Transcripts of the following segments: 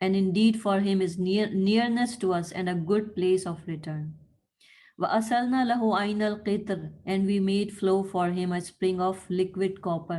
and indeed for him is nearness to us and a good place of return. وَأَسَلْنَا لَهُ عَيْنَ الْقِطْرِ, and we made flow for him a spring of liquid copper.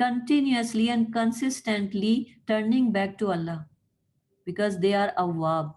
continuously and consistently turning back to Allah because they are awwab.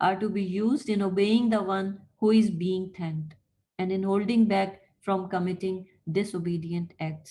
are to be used in obeying the one who is being thanked and in holding back from committing disobedient acts.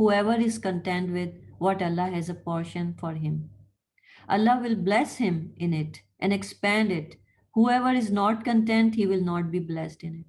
whoever is content with what Allah has apportioned for him. Allah will bless him in it and expand it. Whoever is not content, he will not be blessed in it.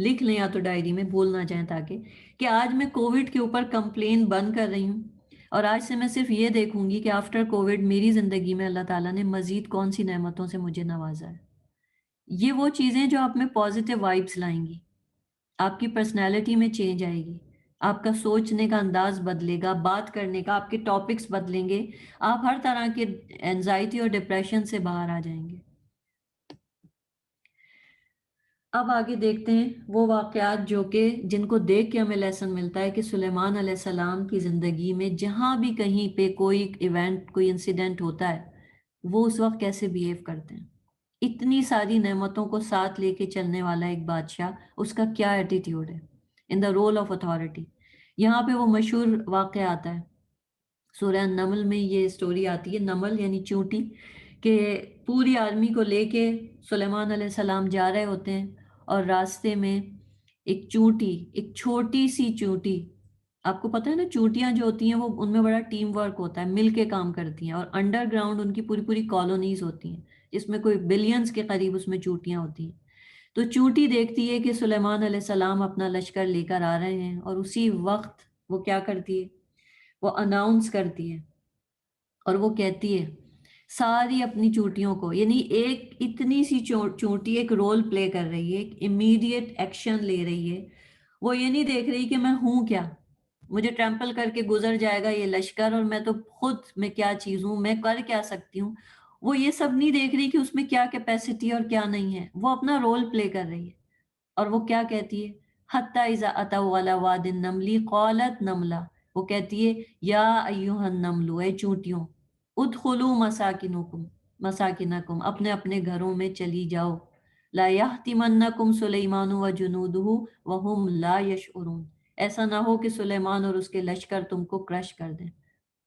لکھ لیں یا تو diary میں، بھول نہ جائیں، تاکہ کہ آج میں کووڈ کے اوپر کمپلین بند کر رہی ہوں، اور آج سے میں صرف یہ دیکھوں گی کہ آفٹر کووڈ میری زندگی میں اللہ تعالیٰ نے مزید کون سی نعمتوں سے مجھے نوازا ہے۔ یہ وہ چیزیں جو آپ میں پازیٹیو وائبس لائیں گی، آپ کی پرسنالٹی میں چینج آئے گی، آپ کا سوچنے کا انداز بدلے گا، بات کرنے کا، آپ کے ٹاپکس بدلیں گے، آپ ہر طرح کے اینزائٹی اور ڈپریشن سے باہر آ جائیں گے۔ اب آگے دیکھتے ہیں وہ واقعات جو کہ جن کو دیکھ کے ہمیں لیسن ملتا ہے کہ سلیمان علیہ السلام کی زندگی میں جہاں بھی کہیں پہ کوئی ایونٹ، کوئی انسیڈنٹ ہوتا ہے، وہ اس وقت کیسے بیہیو کرتے ہیں۔ اتنی ساری نعمتوں کو ساتھ لے کے چلنے والا ایک بادشاہ، اس کا کیا ایٹیٹیوڈ ہے ان دا رول آف اتھارٹی۔ یہاں پہ وہ مشہور واقعہ آتا ہے، سورہ نمل میں یہ سٹوری آتی ہے، نمل یعنی چونٹی، کہ پوری آرمی کو لے کے سلیمان علیہ السلام جا رہے ہوتے ہیں، اور راستے میں ایک چونٹی، ایک چھوٹی سی چونٹی، آپ کو پتہ ہے نا چونٹیاں جو ہوتی ہیں وہ ان میں بڑا ٹیم ورک ہوتا ہے، مل کے کام کرتی ہیں، اور انڈر گراؤنڈ ان کی پوری پوری کالونیز ہوتی ہیں جس میں کوئی بلینز کے قریب اس میں چونٹیاں ہوتی ہیں۔ تو چونٹی دیکھتی ہے کہ سلیمان علیہ السلام اپنا لشکر لے کر آ رہے ہیں، اور اسی وقت وہ کیا کرتی ہے، وہ اناؤنس کرتی ہے اور وہ کہتی ہے ساری اپنی چونٹیوں کو، یعنی ایک اتنی سی چونٹی ایک رول پلے کر رہی ہے، ایک امیڈیٹ ایکشن لے رہی ہے۔ وہ یہ نہیں دیکھ رہی کہ میں ہوں کیا، مجھے ٹرمپل کر کے گزر جائے گا یہ لشکر، اور میں تو خود میں کیا چیز ہوں، میں کر کیا سکتی ہوں، وہ یہ سب نہیں دیکھ رہی کہ اس میں کیا کیپیسٹی اور کیا نہیں ہے، وہ اپنا رول پلے کر رہی ہے۔ اور وہ کیا کہتی ہے، حتی اذا اتوا علی واد النمل قالت نملہ، وہ کہتی ہے یا ایھا النمل، اے چونٹیوں، ادخلوا مساکنکم، اپنے اپنے گھروں میں چلی جاؤ، لا یحطمنکم سلیمان وجنودہ وہم لا یشعرون، ایسا نہ ہو کہ سلیمان اور اس کے لشکر تم کو کرش کر دیں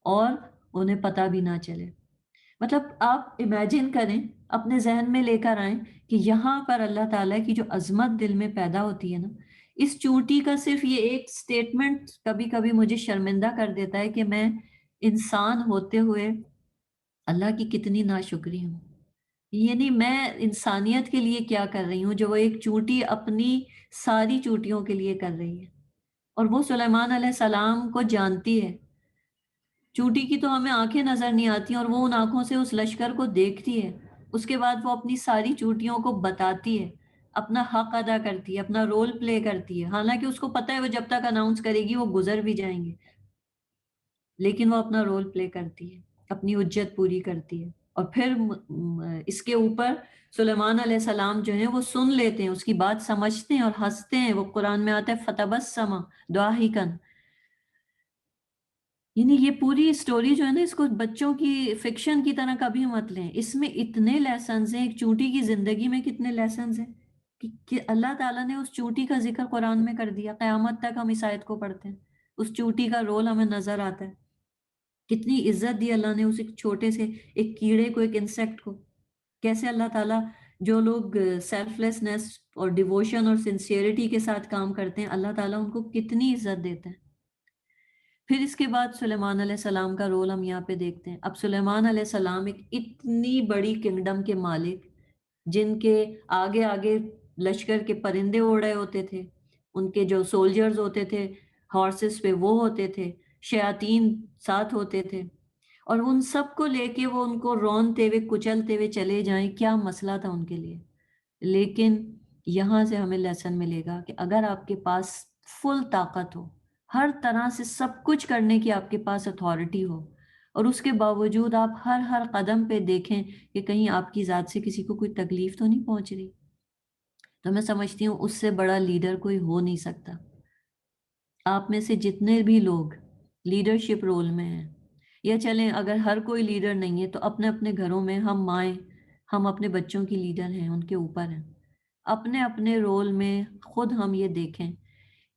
اور انہیں پتہ بھی نہ چلے۔ مطلب آپ امیجن کریں، اپنے ذہن میں لے کر آئیں کہ یہاں پر اللہ تعالیٰ کی جو عظمت دل میں پیدا ہوتی ہے نا، اس چونٹی کا صرف یہ ایک سٹیٹمنٹ کبھی کبھی مجھے شرمندہ کر دیتا ہے کہ میں انسان ہوتے ہوئے اللہ کی کتنی ناشکری ہوں، یعنی میں انسانیت کے لیے کیا کر رہی ہوں جو وہ ایک چونٹی اپنی ساری چونٹیوں کے لیے کر رہی ہے، اور وہ سلیمان علیہ السلام کو جانتی ہے۔ چونٹی کی تو ہمیں آنکھیں نظر نہیں آتی، اور وہ ان آنکھوں سے اس لشکر کو دیکھتی ہے، اس کے بعد وہ اپنی ساری چونٹیوں کو بتاتی ہے، اپنا حق ادا کرتی ہے، اپنا رول پلے کرتی ہے، حالانکہ اس کو پتہ ہے وہ جب تک اناؤنس کرے گی وہ گزر بھی جائیں گے، لیکن وہ اپنا رول پلے کرتی ہے، اپنی حجت پوری کرتی ہے۔ اور پھر اس کے اوپر سلیمان علیہ السلام جو ہیں وہ سن لیتے ہیں، اس کی بات سمجھتے ہیں اور ہنستے ہیں، وہ قرآن میں آتا ہے فتبسم ضاحکا۔ یعنی یہ پوری سٹوری جو ہے نا، اس کو بچوں کی فکشن کی طرح کبھی مت لیں، اس میں اتنے لیسنز ہیں، ایک چونٹی کی زندگی میں کتنے لیسنز ہیں کہ اللہ تعالیٰ نے اس چونٹی کا ذکر قرآن میں کر دیا، قیامت تک ہم اس آیت کو پڑھتے ہیں، اس چونٹی کا رول ہمیں نظر آتا ہے، کتنی عزت دی اللہ نے اس ایک چھوٹے سے ایک کیڑے کو، ایک انسیکٹ کو۔ کیسے اللہ تعالیٰ جو لوگ سیلف لیسنس اور ڈیووشن اور سنسیئرٹی کے ساتھ کام کرتے ہیں، اللہ تعالیٰ ان کو کتنی عزت دیتے ہیں۔ پھر اس کے بعد سلیمان علیہ السلام کا رول ہم یہاں پہ دیکھتے ہیں۔ اب سلیمان علیہ السلام ایک اتنی بڑی کنگڈم کے مالک، جن کے آگے آگے لشکر کے پرندے اڑ رہے ہوتے تھے، ان کے جو سولجرز ہوتے تھے ہارسز پہ وہ ہوتے تھے، شیاطین ساتھ ہوتے تھے، اور ان سب کو لے کے وہ ان کو رونتے ہوئے کچلتے ہوئے چلے جائیں، کیا مسئلہ تھا ان کے لیے۔ لیکن یہاں سے ہمیں لیسن ملے گا کہ اگر آپ کے پاس فل طاقت ہو، ہر طرح سے سب کچھ کرنے کی آپ کے پاس اتھارٹی ہو، اور اس کے باوجود آپ ہر قدم پہ دیکھیں کہ کہیں آپ کی ذات سے کسی کو کوئی تکلیف تو نہیں پہنچ رہی، تو میں سمجھتی ہوں اس سے بڑا لیڈر کوئی ہو نہیں سکتا۔ آپ میں سے جتنے بھی لوگ لیڈرشپ رول میں ہیں، یا چلیں اگر ہر کوئی لیڈر نہیں ہے تو اپنے اپنے گھروں میں ہم مائیں، ہم اپنے بچوں کی لیڈر ہیں، ان کے اوپر ہیں، اپنے اپنے رول میں خود ہم یہ دیکھیں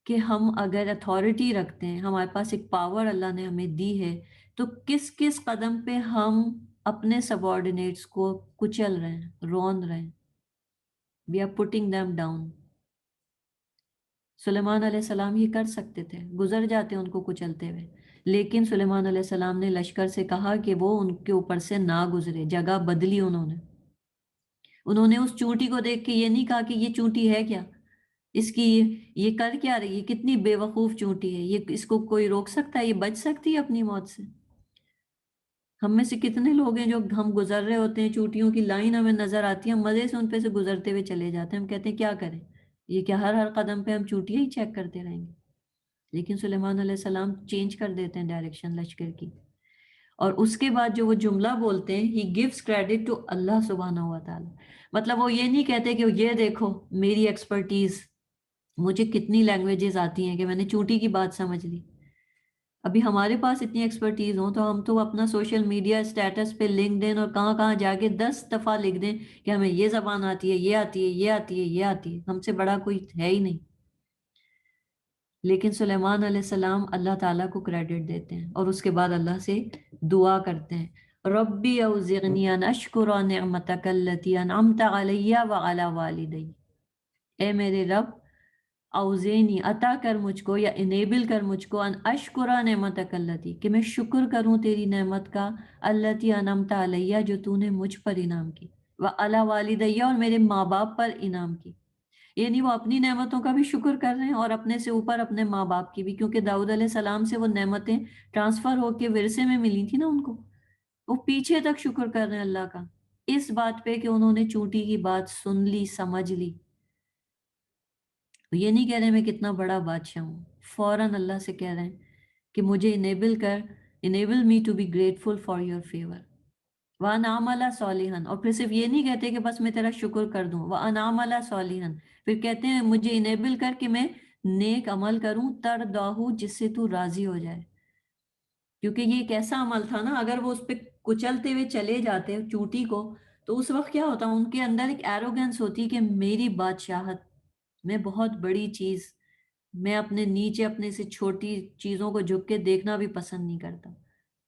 کہ ہم اگر اتھارٹی رکھتے ہیں، ہمارے پاس ایک پاور اللہ نے ہمیں دی ہے، تو کس کس قدم پہ ہم اپنے سبارڈینیٹس کو کچل رہے ہیں، رون رہے ہیں، we are putting them down۔ سلیمان علیہ السلام یہ کر سکتے تھے، گزر جاتے ان کو کچلتے ہوئے، لیکن سلیمان علیہ السلام نے لشکر سے کہا کہ وہ ان کے اوپر سے نہ گزرے، جگہ بدلی انہوں نے اس چونٹی کو دیکھ کے یہ نہیں کہا کہ یہ چونٹی ہے کیا، اس کی یہ کر کیا رہی ہے, کتنی بے وقوف چونٹی ہے یہ, اس کو کوئی روک سکتا ہے؟ یہ بچ سکتی ہے اپنی موت سے؟ ہم میں سے کتنے لوگ ہیں جو ہم گزر رہے ہوتے ہیں, چونٹیوں کی لائن ہمیں نظر آتی ہے, ہم مزے سے ان پہ سے گزرتے ہوئے چلے جاتے ہیں, ہم کہتے ہیں کیا کریں, یہ کیا ہر قدم پہ ہم چونٹیاں ہی چیک کرتے رہیں گے؟ لیکن سلیمان علیہ السلام چینج کر دیتے ہیں ڈائریکشن لشکر کی. اور اس کے بعد جو وہ جملہ بولتے ہیں, ہی گیوز کریڈٹ ٹو اللہ سبحانہ و تعالیٰ, مطلب وہ یہ نہیں کہتے کہ یہ دیکھو میری ایکسپرٹیز, مجھے کتنی لینگویجز آتی ہیں کہ میں نے چونٹی کی بات سمجھ لی. ابھی ہمارے پاس اتنی ایکسپرٹیز ہوں تو ہم تو اپنا سوشل میڈیا اسٹیٹس پہ لنکڈ ان اور کہاں کہاں جا کے 10 دفعہ لکھ دیں کہ ہمیں یہ زبان آتی ہے, یہ آتی ہے, یہ آتی ہے, یہ آتی ہے, ہم سے بڑا کوئی ہے ہی نہیں. لیکن سلیمان علیہ السلام اللہ تعالیٰ کو کریڈٹ دیتے ہیں اور اس کے بعد اللہ سے دعا کرتے ہیں, ربی اوزعنی ان اشکر نعمتک التی انعمت علی وعلی والدی, اے میرے رب اوزینی عطا کر مجھ کو یا انیبل کر مجھ کو ان اشکر نعمتک التی, کہ میں شکر کروں تیری نعمت کا, التی انعمت علیہ جو تو نے مجھ پر انعام کی, وعلی والدی اور میرے ماں باپ پر انعام کی. یعنی وہ اپنی نعمتوں کا بھی شکر کر رہے ہیں اور اپنے سے اوپر اپنے ماں باپ کی بھی, کیونکہ داؤد علیہ السلام سے وہ نعمتیں ٹرانسفر ہو کے ورثے میں ملی تھی نا ان کو, وہ پیچھے تک شکر کر رہے ہیں اللہ کا اس بات پہ کہ انہوں نے چونٹی کی بات سن لی, سمجھ لی. یہ نہیں کہہ رہے میں کتنا بڑا بادشاہ ہوں, فوراً اللہ سے کہہ رہے ہیں کہ مجھے انیبل کر, enable me to be grateful for your favour, وَأَنْعَمَلَ صَالِحًا, اور پھر صرف یہ نہیں کہتے کہ بس میں تیرا شکر کر دوں, وَأَنْعَمَلَ صَالِحًا, پھر کہتے ہیں مجھے انیبل کر کہ میں نیک عمل کروں, ترضاہ, جس سے تو راضی ہو جائے. کیونکہ یہ ایک ایسا عمل تھا نا, اگر وہ اس پہ کچلتے ہوئے چلے جاتے چونٹی کو, تو اس وقت کیا ہوتا, ان کے اندر ایک ایروگنس ہوتی کہ میری بادشاہت, میں بہت بڑی چیز, میں اپنے نیچے اپنے سے چھوٹی چیزوں کو جھک کے دیکھنا بھی پسند نہیں کرتا.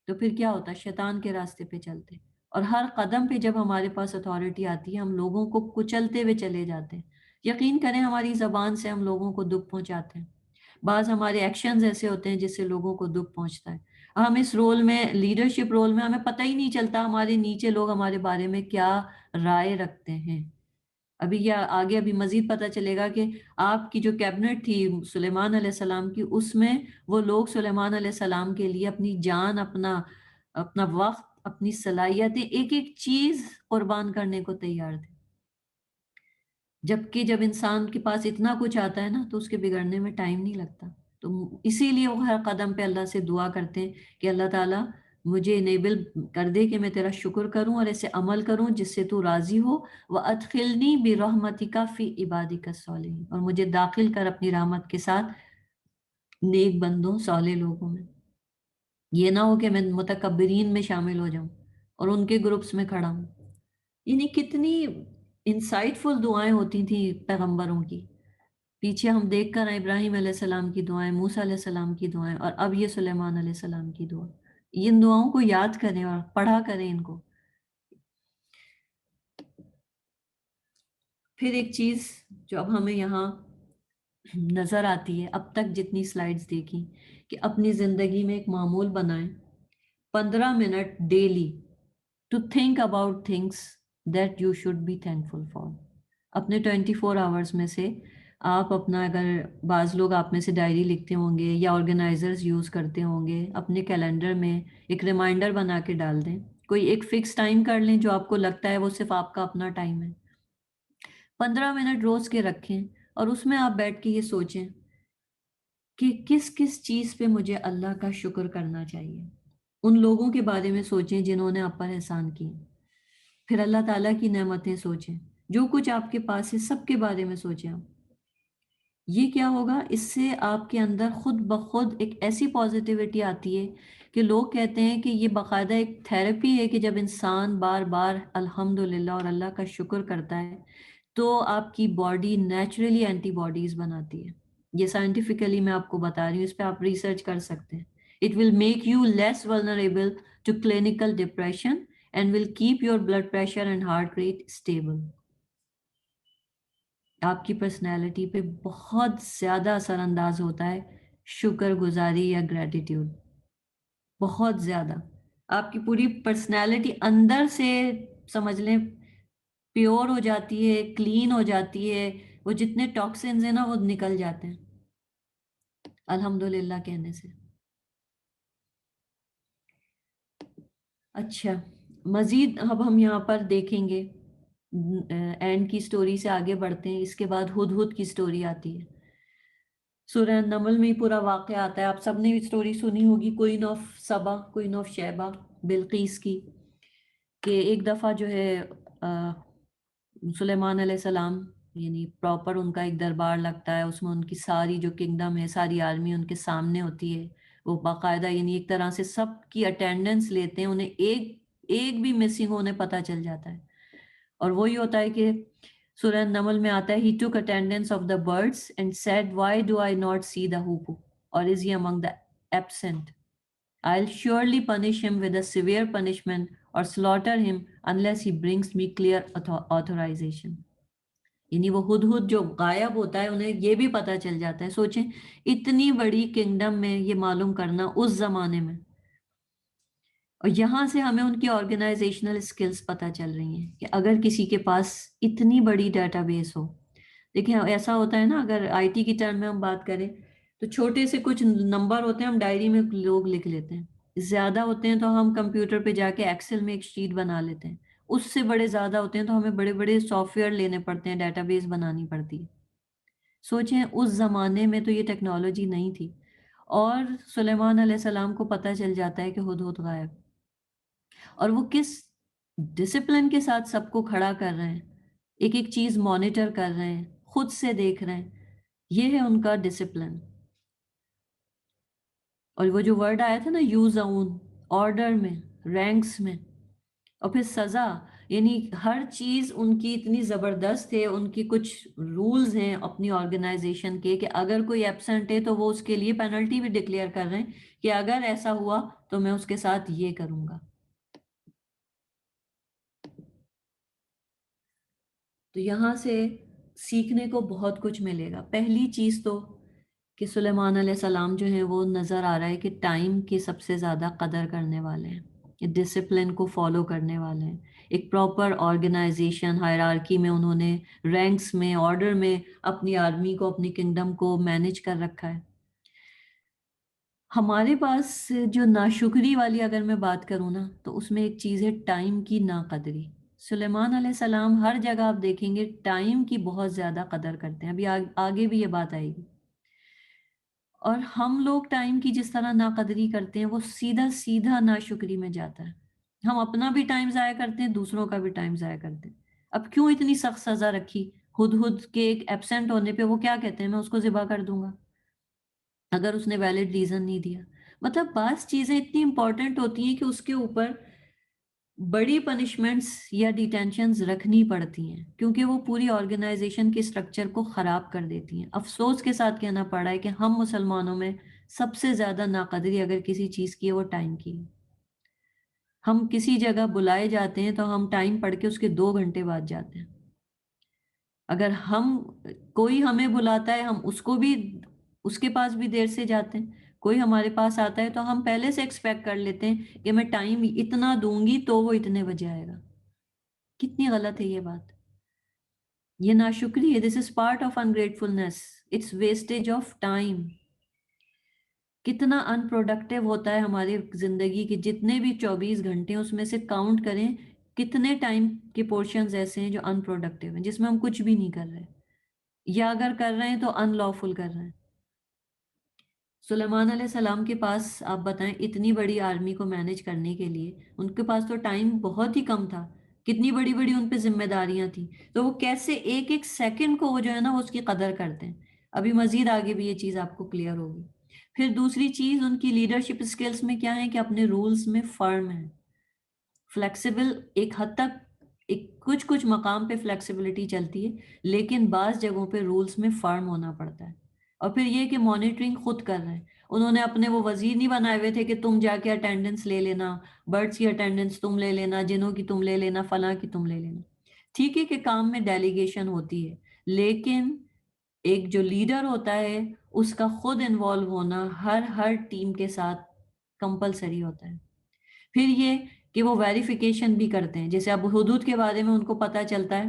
تو پھر کیا ہوتا, شیطان کے راستے پہ چلتے, اور ہر قدم پہ جب ہمارے پاس اتھارٹی آتی ہے ہم لوگوں کو کچلتے ہوئے چلے جاتے ہیں. یقین کریں ہماری زبان سے ہم لوگوں کو دکھ پہنچاتے ہیں, بعض ہمارے ایکشنز ایسے ہوتے ہیں جس سے لوگوں کو دکھ پہنچتا ہے. ہم اس رول میں, لیڈرشپ رول میں, ہمیں پتہ ہی نہیں چلتا ہمارے نیچے لوگ ہمارے بارے میں کیا رائے رکھتے ہیں. ابھی یا آگے ابھی مزید پتہ چلے گا کہ آپ کی جو کیبنٹ تھی سلیمان علیہ السلام کی, اس میں وہ لوگ سلیمان علیہ السلام کے لیے اپنی جان, اپنا وقت, اپنی صلاحیتیں, ایک ایک چیز قربان کرنے کو تیار تھے. جبکہ جب انسان کے پاس اتنا کچھ آتا ہے نا تو اس کے بگڑنے میں ٹائم نہیں لگتا. تو اسی لیے وہ ہر قدم پہ اللہ سے دعا کرتے ہیں کہ اللہ تعالیٰ مجھے انیبل کر دے کہ میں تیرا شکر کروں اور ایسے عمل کروں جس سے تو راضی ہو, وَأَدْخِلْنِي بِرَحْمَتِكَ فِي عِبَادِكَ الصَّالِحِينَ, اور مجھے داخل کر اپنی رحمت کے ساتھ نیک بندوں, صالح لوگوں میں. یہ نہ ہو کہ میں متکبرین میں شامل ہو جاؤں اور ان کے گروپس میں کھڑا ہوں. یعنی کتنی انسائٹ فل دعائیں ہوتی تھیں پیغمبروں کی. پیچھے ہم دیکھ کر ابراہیم علیہ السلام کی دعائیں, موسیٰ علیہ السلام کی دعائیں, اور اب یہ سلیمان علیہ السلام کی دعا. ان دعاؤں کو یاد کریں اور پڑھا کریں ان کو. پھر ایک چیز جو اب ہمیں یہاں نظر آتی ہے, اب تک جتنی سلائیڈز دیکھی, کہ اپنی زندگی میں ایک معمول بنائیں 15 منٹ daily to think about things that you should be thankful for. اپنے 24 آورس میں سے آپ اپنا, اگر بعض لوگ آپ میں سے ڈائری لکھتے ہوں گے یا آرگنائزرز یوز کرتے ہوں گے, اپنے کیلنڈر میں ایک ریمائنڈر بنا کے ڈال دیں. کوئی ایک فکس ٹائم کر لیں جو آپ کو لگتا ہے وہ صرف آپ کا اپنا ٹائم ہے. 15 منٹ روز کے رکھیں اور اس میں آپ بیٹھ کے یہ سوچیں کہ کس کس چیز پہ مجھے اللہ کا شکر کرنا چاہیے. ان لوگوں کے بارے میں سوچیں جنہوں نے آپ پر احسان کیے. پھر اللہ تعالیٰ کی نعمتیں سوچیں, جو کچھ آپ کے پاس ہے سب کے بارے میں سوچیں آپ. یہ کیا ہوگا, اس سے آپ کے اندر خود بخود ایک ایسی پازیٹیوٹی آتی ہے کہ لوگ کہتے ہیں کہ یہ باقاعدہ ایک تھیراپی ہے کہ جب انسان بار بار الحمدللہ اور اللہ کا شکر کرتا ہے تو آپ کی باڈی نیچرلی اینٹی باڈیز بناتی ہے. یہ سائنٹیفکلی میں آپ کو بتا رہی ہوں, اس پہ آپ ریسرچ کر سکتے ہیں. It will make you less vulnerable to clinical depression and will keep your blood pressure and heart rate stable. آپ کی پرسنالٹی پہ بہت زیادہ اثر انداز ہوتا ہے شکر گزاری یا گریٹیٹیوڈ, بہت زیادہ. آپ کی پوری پرسنالٹی اندر سے سمجھ لیں پیور ہو جاتی ہے, کلین ہو جاتی ہے, وہ جتنے ٹاکسنز ہیں نا وہ نکل جاتے ہیں الحمدللہ کہنے سے. اچھا مزید اب ہم یہاں پر دیکھیں گے اینڈ کی سٹوری سے آگے بڑھتے ہیں. اس کے بعد ہدہد کی سٹوری آتی ہے. سورہ نمل میں ہی پورا واقعہ آتا ہے. آپ سب نے سٹوری سنی ہوگی queen of Saba, queen of Sheba, بلقیس کی، کہ ایک دفعہ جو ہے سلیمان علیہ السلام یعنی پراپر ان کا ایک دربار لگتا ہے، اس میں ان کی ساری جو کنگڈم ہے، ساری آرمی ان کے سامنے ہوتی ہے. وہ باقاعدہ یعنی ایک طرح سے سب کی اٹینڈنس لیتے ہیں، انہیں ایک بھی مسنگ ہونے پتہ چل جاتا ہے. اور وہی ہوتا ہے کہ سورہ نمل میں آتا ہے he took attendance of the birds and said why do I not see the hoopoe or is he among the absent. I'll surely punish him with a severe punishment or slaughter him unless he brings me clear authorization. یعنی وہ ہدہد جو غائب ہوتا ہے انہیں یہ بھی پتہ چل جاتا ہے. سوچیں اتنی بڑی کنگڈم میں یہ معلوم کرنا اس زمانے میں، اور یہاں سے ہمیں ان کی آرگنائزیشنل اسکلز پتہ چل رہی ہیں کہ اگر کسی کے پاس اتنی بڑی ڈیٹا بیس ہو. دیکھیں ایسا ہوتا ہے نا، اگر آئی ٹی کی ٹرم میں ہم بات کریں تو چھوٹے سے کچھ نمبر ہوتے ہیں ہم ڈائری میں لوگ لکھ لیتے ہیں، زیادہ ہوتے ہیں تو ہم کمپیوٹر پہ جا کے ایکسل میں ایک شیٹ بنا لیتے ہیں، اس سے بڑے زیادہ ہوتے ہیں تو ہمیں بڑے بڑے سافٹ ویئر لینے پڑتے ہیں، ڈیٹا بیس بنانی پڑتی ہے. سوچیں اس زمانے میں تو یہ ٹیکنالوجی نہیں تھی، اور سلیمان علیہ السلام کو پتہ چل جاتا ہے کہ ہدہد غائب، اور وہ کس ڈسپلن کے ساتھ سب کو کھڑا کر رہے ہیں، ایک ایک چیز مانیٹر کر رہے ہیں، خود سے دیکھ رہے ہیں. یہ ہے ان کا ڈسپلن. اور وہ جو ورڈ آیا تھا نا یوز اون، آرڈر میں، رینکس میں، اور پھر سزا، یعنی ہر چیز ان کی اتنی زبردست ہے. ان کی کچھ رولز ہیں اپنی آرگنائزیشن کے کہ اگر کوئی ایبسنٹ ہے تو وہ اس کے لیے پینلٹی بھی ڈکلیئر کر رہے ہیں کہ اگر ایسا ہوا تو میں اس کے ساتھ یہ کروں گا. تو یہاں سے سیکھنے کو بہت کچھ ملے گا. پہلی چیز تو کہ سلیمان علیہ السلام جو ہیں وہ نظر آ رہا ہے کہ ٹائم کی سب سے زیادہ قدر کرنے والے ہیں، ڈسپلن کو فالو کرنے والے ہیں. ایک پراپر آرگنائزیشن ہائرارکی میں انہوں نے رینکس میں، آرڈر میں اپنی آرمی کو، اپنی کنگڈم کو مینج کر رکھا ہے. ہمارے پاس جو ناشکری والی اگر میں بات کروں نا تو اس میں ایک چیز ہے ٹائم کی ناقدری. سلیمان علیہ السلام ہر جگہ آپ دیکھیں گے ٹائم کی بہت زیادہ قدر کرتے ہیں. ابھی آگے بھی یہ بات آئے گی. اور ہم لوگ ٹائم کی جس طرح ناقدری کرتے ہیں وہ سیدھا سیدھا ناشکری میں جاتا ہے. ہم اپنا بھی ٹائم ضائع کرتے ہیں، دوسروں کا بھی ٹائم ضائع کرتے ہیں. اب کیوں اتنی سخت سزا رکھی؟ ہدہد کے ایک ایبسنٹ ہونے پہ وہ کیا کہتے ہیں، میں اس کو ذبح کر دوں گا اگر اس نے ویلڈ ریزن نہیں دیا. مطلب بعض چیزیں اتنی امپورٹنٹ ہوتی ہیں کہ اس کے اوپر بڑی پنشمنٹس یا ڈیٹینشنز رکھنی پڑتی ہیں کیونکہ وہ پوری آرگنائزیشن کے سٹرکچر کو خراب کر دیتی ہیں. افسوس کے ساتھ کہنا پڑ رہا ہے کہ ہم مسلمانوں میں سب سے زیادہ ناقدری اگر کسی چیز کی ہے وہ ٹائم کی ہے. ہم کسی جگہ بلائے جاتے ہیں تو ہم ٹائم پڑھ کے اس کے 2 گھنٹے بعد جاتے ہیں. اگر کوئی ہمیں بلاتا ہے ہم اس کو بھی اس کے پاس بھی دیر سے جاتے ہیں. کوئی ہمارے پاس آتا ہے تو ہم پہلے سے ایکسپیکٹ کر لیتے ہیں کہ میں ٹائم اتنا دوں گی تو وہ اتنے بجے آئے گا. کتنی غلط ہے یہ بات. یہ ناشکری ہے. This is part of ingratefulness. It's wastage of time. کتنا ان پروڈکٹیو ہوتا ہے ہماری زندگی کے جتنے بھی 24 گھنٹے ہیں اس میں سے کاؤنٹ کریں کتنے ٹائم کے پورشنز ایسے ہیں جو ان پروڈکٹیو ہیں، جس میں ہم کچھ بھی نہیں کر رہے، یا اگر کر رہے ہیں تو ان لافل کر رہے ہیں. سلیمان علیہ السلام کے پاس آپ بتائیں اتنی بڑی آرمی کو مینج کرنے کے لیے ان کے پاس تو ٹائم بہت ہی کم تھا. کتنی بڑی بڑی ان پہ ذمہ داریاں تھیں، تو وہ کیسے ایک ایک سیکنڈ کو وہ جو ہے نا اس کی قدر کرتے ہیں. ابھی مزید آگے بھی یہ چیز آپ کو کلیئر ہوگی. پھر دوسری چیز ان کی لیڈرشپ اسکلز میں کیا ہے کہ اپنے رولز میں فرم ہیں، فلیکسیبل. ایک حد تک کچھ مقام پہ فلیکسیبلٹی چلتی ہے لیکن بعض جگہوں پہ رولز میں فرم ہونا پڑتا ہے. اور پھر یہ کہ مانیٹرنگ خود کر رہے ہیں. انہوں نے اپنے وہ وزیر نہیں بنائے ہوئے تھے کہ تم جا کے اٹینڈنس لے لینا، برڈس کی اٹینڈنس تم لے لینا، جنوں کی تم لے لینا، فلاں کی تم لے لینا. ٹھیک ہے کہ کام میں ڈیلیگیشن ہوتی ہے لیکن ایک جو لیڈر ہوتا ہے اس کا خود انوالو ہونا ہر ٹیم کے ساتھ کمپلسری ہوتا ہے. پھر یہ کہ وہ ویریفیکیشن بھی کرتے ہیں. جیسے اب حدود کے بارے میں ان کو پتہ چلتا ہے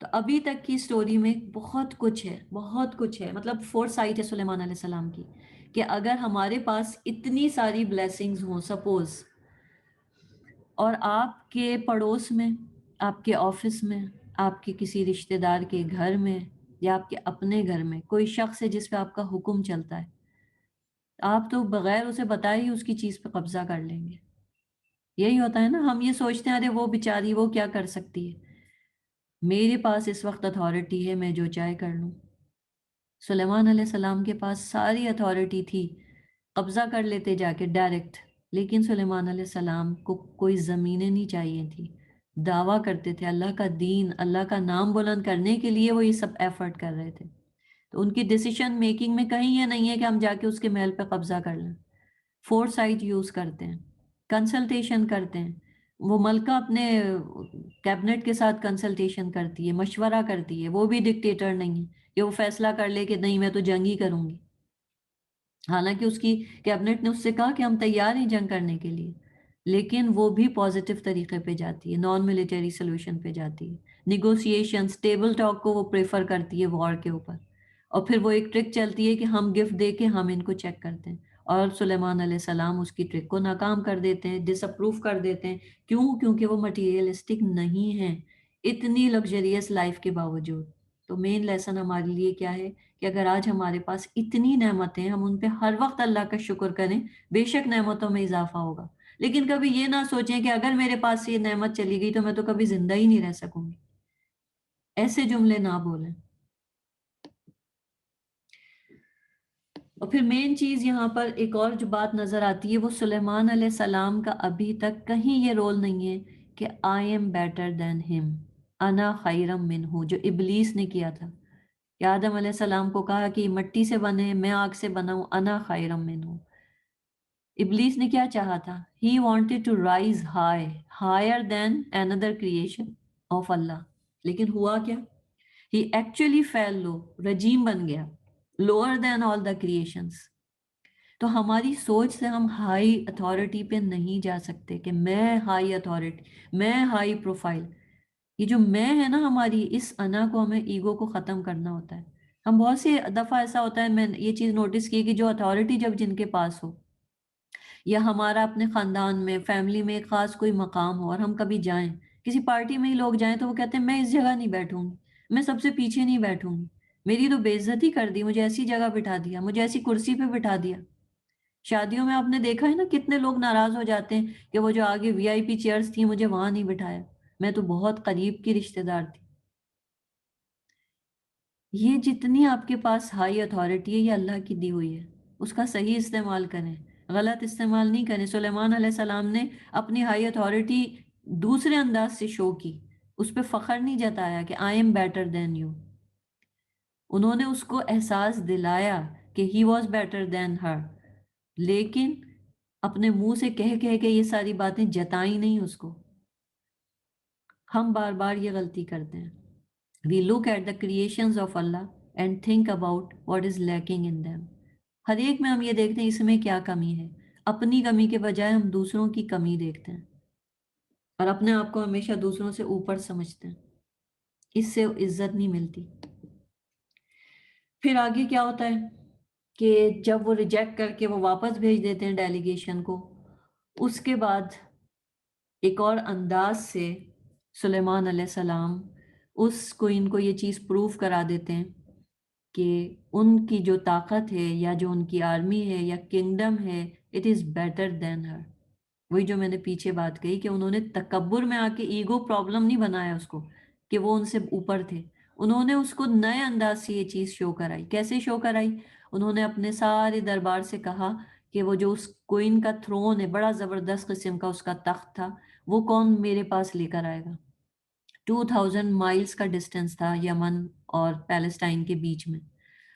تو ابھی تک کی سٹوری میں بہت کچھ ہے، مطلب فور سائٹ ہے سلیمان علیہ السلام کی، کہ اگر ہمارے پاس اتنی ساری بلیسنگز ہوں سپوز، اور آپ کے پڑوس میں، آپ کے آفس میں، آپ کے کسی رشتہ دار کے گھر میں، یا آپ کے اپنے گھر میں کوئی شخص ہے جس پہ آپ کا حکم چلتا ہے، آپ تو بغیر اسے بتائے ہی اس کی چیز پہ قبضہ کر لیں گے. یہی ہوتا ہے نا، ہم یہ سوچتے ہیں ارے وہ بیچاری وہ کیا کر سکتی ہے. میرے پاس اس وقت اتھارٹی ہے، میں جو چاہے کر لوں. سلیمان علیہ السلام کے پاس ساری اتھارٹی تھی، قبضہ کر لیتے جا کے ڈائریکٹ، لیکن سلیمان علیہ السلام کو کوئی زمینیں نہیں چاہیے تھی. دعویٰ کرتے تھے اللہ کا دین، اللہ کا نام بلند کرنے کے لیے وہ یہ سب ایفرٹ کر رہے تھے. تو ان کی ڈیسیشن میکنگ میں کہیں یہ نہیں ہے کہ ہم جا کے اس کے محل پہ قبضہ کر لیں. فور سائٹ یوز کرتے ہیں، کنسلٹیشن کرتے ہیں. وہ ملکہ اپنے کیبنٹ کے ساتھ کنسلٹیشن کرتی ہے، مشورہ کرتی ہے. وہ بھی ڈکٹیٹر نہیں ہے کہ وہ فیصلہ کر لے کہ نہیں میں تو جنگ ہی کروں گی. حالانکہ اس کی کیبنٹ نے اس سے کہا کہ ہم تیار ہیں جنگ کرنے کے لیے، لیکن وہ بھی پازیٹیو طریقے پہ جاتی ہے، نان ملیٹری سلوشن پہ جاتی ہے. نیگوسیشنز، ٹیبل ٹاک کو وہ پریفر کرتی ہے وار کے اوپر. اور پھر وہ ایک ٹرک چلتی ہے کہ ہم گفٹ دے کے ہم ان کو چیک کرتے ہیں، اور سلیمان علیہ السلام اس کی ٹرک کو ناکام کر دیتے ہیں، ڈس اپروو کر دیتے ہیں. کیونکہ وہ مٹیریلسٹک نہیں ہیں اتنی لگژریس لائف کے باوجود. تو مین لیسن ہمارے لیے کیا ہے کہ اگر آج ہمارے پاس اتنی نعمتیں، ہم ان پہ ہر وقت اللہ کا شکر کریں. بے شک نعمتوں میں اضافہ ہوگا، لیکن کبھی یہ نہ سوچیں کہ اگر میرے پاس یہ نعمت چلی گئی تو میں تو کبھی زندہ ہی نہیں رہ سکوں گی. ایسے جملے نہ بولیں. اور پھر مین چیز یہاں پر ایک اور جو بات نظر آتی ہے، وہ سلیمان علیہ السلام کا ابھی تک کہیں یہ رول نہیں ہے کہ آئی ایم بیٹر دین ہم، انا خیرم منہ، جو ابلیس نے کیا تھا کہ آدم علیہ السلام کو کہا کہ مٹی سے بنے، میں آگ سے بنا ہوں، انا خیرم منہ. ابلیس نے کیا چاہا تھا؟ He wanted to rise high, higher than another creation of Allah. لیکن ہوا کیا؟ ہی ایکچولی فیل لو، رجیم بن گیا، لوور دین آل دا کریشنز. تو ہماری سوچ سے ہم ہائی اتھارٹی پہ نہیں جا سکتے کہ میں ہائی اتھارٹی، میں ہائی پروفائل. یہ جو میں ہے نا ہماری، اس انا کو ہمیں ایگو کو ختم کرنا ہوتا ہے. ہم بہت سی دفعہ ایسا ہوتا ہے، میں یہ چیز نوٹس کی کہ جو اتھارٹی جب جن کے پاس ہو، یا ہمارا اپنے خاندان میں، فیملی میں ایک خاص کوئی مقام ہو، اور ہم کبھی جائیں کسی پارٹی میں ہی لوگ جائیں تو وہ کہتے ہیں میں اس جگہ نہیں بیٹھوں گی، میں سب سے پیچھے نہیں بیٹھوں گی، میری تو بے عزتی کر دی، مجھے ایسی جگہ بٹھا دیا، مجھے ایسی کرسی پہ بٹھا دیا. شادیوں میں آپ نے دیکھا ہے نا کتنے لوگ ناراض ہو جاتے ہیں کہ وہ جو آگے وی آئی پی چیئرز تھیں مجھے وہاں نہیں بٹھایا، میں تو بہت قریب کی رشتہ دار تھی. یہ جتنی آپ کے پاس ہائی اتھارٹی ہے یہ اللہ کی دی ہوئی ہے، اس کا صحیح استعمال کریں، غلط استعمال نہیں کریں. سلیمان علیہ السلام نے اپنی ہائی اتھارٹی دوسرے انداز سے شو کی، اس پہ فخر نہیں جتایا کہ I am better than you. انہوں نے اس کو احساس دلایا کہ ہی واز بیٹر دین ہر، لیکن اپنے منہ سے کہہ کے یہ ساری باتیں جتائیں نہیں اس کو. ہم بار بار یہ غلطی کرتے ہیں. We look at the creations of Allah and think about what is lacking in them. ہر ایک میں ہم یہ دیکھتے ہیں اس میں کیا کمی ہے. اپنی کمی کے بجائے ہم دوسروں کی کمی دیکھتے ہیں اور اپنے آپ کو ہمیشہ دوسروں سے اوپر سمجھتے ہیں. اس سے عزت نہیں ملتی. پھر آگے کیا ہوتا ہے کہ جب وہ ریجیکٹ کر کے وہ واپس بھیج دیتے ہیں ڈیلیگیشن کو، اس کے بعد ایک اور انداز سے سلیمان علیہ السلام اس کوئن کو یہ چیز پروف کرا دیتے ہیں کہ ان کی جو طاقت ہے یا جو ان کی آرمی ہے یا کنگڈم ہے، اٹ از بیٹر دین ہر. وہی جو میں نے پیچھے بات کہی کہ انہوں نے تکبر میں آ کے ایگو پرابلم نہیں بنایا اس کو کہ وہ ان سے اوپر تھے. انہوں نے اس کو نئے انداز سے یہ چیز شو کرائی. کیسے شو کرائی؟ انہوں نے اپنے سارے دربار سے کہا کہ وہ جو اس کوئن کا تھرون ہے، بڑا زبردست قسم کا اس کا تخت تھا، وہ کون میرے پاس لے کر آئے گا. 2000 مائلز کا ڈسٹنس تھا یمن اور پیلسٹائن کے بیچ میں.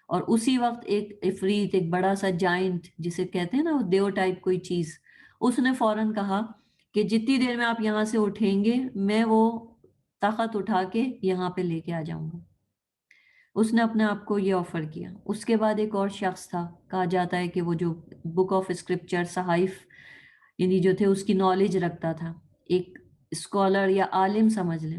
اور اسی وقت ایک عفریت، ایک بڑا سا جائنٹ جسے کہتے ہیں نا دیو ٹائپ کوئی چیز، اس نے فوراً کہا کہ جتنی دیر میں آپ یہاں سے اٹھیں گے میں وہ تخت اٹھا کے یہاں پہ لے کے آ جاؤں گا. اس نے اپنے آپ کو یہ آفر کیا. اس کے بعد ایک اور شخص تھا، کہا جاتا ہے کہ وہ جو بک آف اسکرپچر، صحائف یعنی جو تھے اس کی نالج رکھتا تھا، ایک اسکالر یا عالم سمجھ لیں.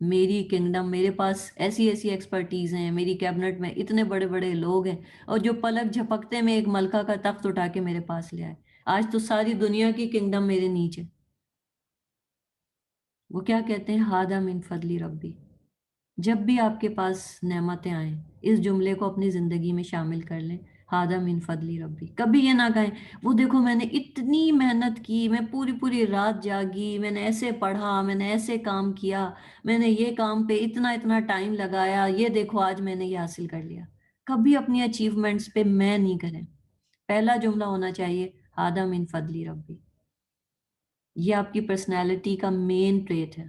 میری کنگڈم، میرے پاس ایسی ایسی ایکسپرٹیز ہیں، میری کیبنٹ میں اتنے بڑے بڑے لوگ ہیں، اور جو پلک جھپکتے میں ایک ملکہ کا تخت اٹھا کے میرے پاس لے آئے. آج تو ساری دنیا کی کنگڈم میرے نیچے. وہ کیا کہتے ہیں؟ ہادہ من فضلی ربی. جب بھی آپ کے پاس نعمتیں آئیں اس جملے کو اپنی زندگی میں شامل کر لیں، ہادہ من فضلی ربی. کبھی یہ نہ کہیں وہ دیکھو میں نے اتنی محنت کی، میں پوری پوری رات جاگی، میں نے ایسے پڑھا، میں نے ایسے کام کیا، میں نے یہ کام پہ اتنا اتنا ٹائم لگایا، یہ دیکھو آج میں نے یہ حاصل کر لیا. کبھی اپنی اچیومنٹس پہ میں نہیں کریں. پہلا جملہ ہونا چاہیے ہادہ من فضلی ربی. یہ آپ کی پرسنالٹی کا مین ٹریٹ ہے